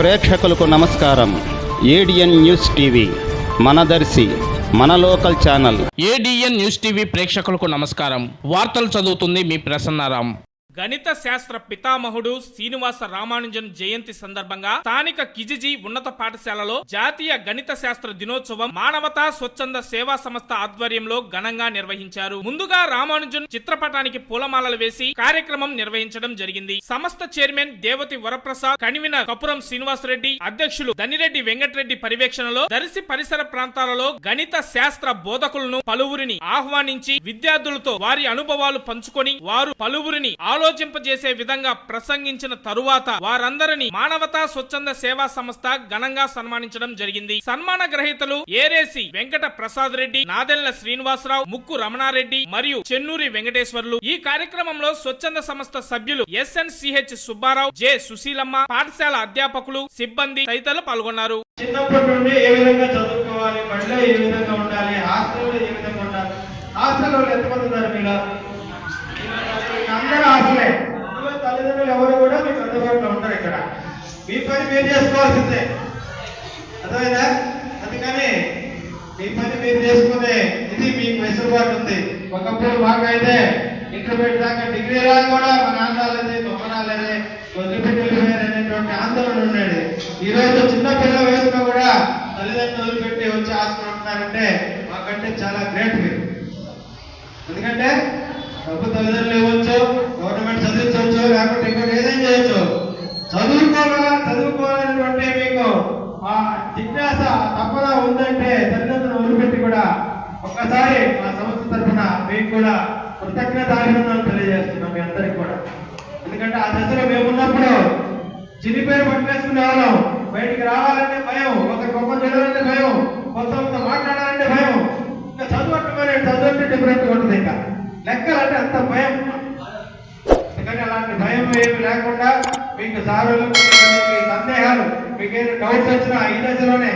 ప్రేక్షకులకు నమస్కారం. ADN news TV మనదర్శి మన local channel. ADN news TV ప్రేక్షకులకు నమస్కారం. వార్తలు చదువుతుంది మీ ప్రసన్నారాం. గణిత శాస్త్ర పితామహుడు శ్రీనివాస రామానుజన్ జయంతి సందర్భంగా స్థానిక కిజిజి ఉన్నత పాఠశాలలో జాతీయ గణిత శాస్త్ర దినోత్సవం మానవతా స్వచ్ఛంద సేవా సంస్థ ఆధ్వర్యంలో ఘనంగా నిర్వహించారు. ముందుగా రామానుజన్ చిత్రపటానికి పూలమాలలు వేసి కార్యక్రమం నిర్వహించడం జరిగింది. సంస్థ చైర్మన్ దేవతి వరప్రసాద్, కన్వీనర్ కపురం శ్రీనివాసరెడ్డి, అధ్యక్షులు దనిరెడ్డి వెంకటరెడ్డి పర్యవేక్షణలో దర్శి పరిసర ప్రాంతాలలో గణిత శాస్త్ర బోధకులను పలువురిని ఆహ్వానించి విద్యార్థులతో వారి అనుభవాలు పంచుకొని వారు పలువురిని ఆలోచింపజేసే విధంగా ప్రసంగించిన తరువాత వారందరినీ మానవతా స్వచ్ఛంద సేవా సంస్థ ఘనంగా సన్మానించడం జరిగింది. సన్మాన గ్రహీతలు ఏరేసి వెంకట ప్రసాద్ రెడ్డి, నాదెళ్ల శ్రీనివాసరావు, ముక్కు రమణారెడ్డి మరియు చెన్నూరి వెంకటేశ్వర్లు. ఈ కార్యక్రమంలో స్వచ్ఛంద సంస్థ సభ్యులు ఎస్ఎన్సిహెచ్ సుబ్బారావు, జె సుశీలమ్మ, పాఠశాల అధ్యాపకులు, సిబ్బంది తదితరులు పాల్గొన్నారు. చిన్నప్పటి నుండి ఏ విధంగా చదువుకోవాలి, బడిలో ఏ విధంగా ఉండాలి, హాస్టల్లో ఏ విధంగా ఉండాలి. హాస్టల్లో ఎంతమంది ఉన్నారు? మీరు అందరూ హాస్టలే. తల్లిదండ్రులు ఎవరు కూడా మీకు అందుబాటులో ఉంటారు. ఇక్కడ మీ పని మీరు చేసుకోవాల్సిందే, అర్థమైందా? అందుకని మీ పని మీరు చేసుకునే ఇది మీకు వెసులుబాటు ఉంది. ఒకప్పుడు మాకైతే ఇంటర్మీడియట్ దాకా డిగ్రీ రాదు కూడా మన ఆందాలది బొమ్మనాలది వదిలిపెట్టి ఆందోళన ఉండేది. ఈ రోజు చిన్న పిల్ల వయసులో కూడా తల్లిదండ్రులు వదిలిపెట్టి వచ్చి హాస్టల్ ఉంటున్నారంటే మాకంటే చాలా గ్రేట్ మీరు. ఎందుకంటే డబ్బు తల్లిదండ్రులు ఇవ్వచ్చు, గవర్నమెంట్ చదివించవచ్చు, లేకపోతే ఇంకోటి ఏదైనా చేయొచ్చు. చదువుకోవాలనేటువంటి మీకు ఆ జిజ్ఞాస తప్పన ఉందంటే తల్లిదండ్రులు వదిలిపెట్టి కూడా ఒక్కసారి మా సంస్థ తరఫున మీకు కూడా కృతజ్ఞతాభినందనలు తెలియజేస్తున్నాం మీ అందరికి కూడా. ఎందుకంటే ఆ దశలో మేమున్నప్పుడు చిన్ని పేరు పట్టుకేసుకునే వాళ్ళం. బయటికి రావాలంటే భయం, ఒక గొప్ప చదవాలంటే భయం, కొంత మాట్లాడాలంటే భయం. ఇంకా చదువు డిఫరెంట్ ఉంటుంది. ఇంకా లెక్కలంటే అంత భయం. ఎందుకంటే అలాంటి భయం ఏమి లేకుండా మీకు సారులు, సందేహాలు, మీకు ఏదైనా డౌట్స్ వచ్చినా ఈ దశలోనే